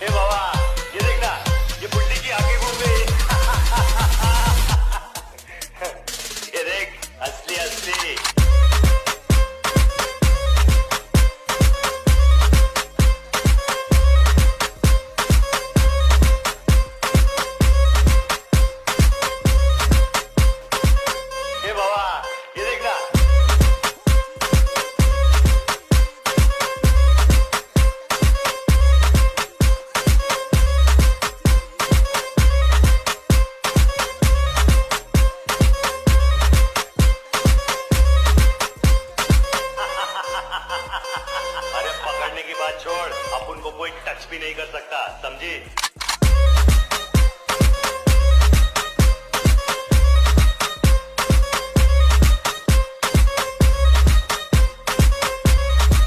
हे बाबा ये देख ना, ये बुड्ढी की आंखें घूम गई। ये देख असली असली। हे बाबा ये देख ना। अरे पकड़ने की बात छोड़, अपन को कोई टच भी नहीं कर सकता, समझी?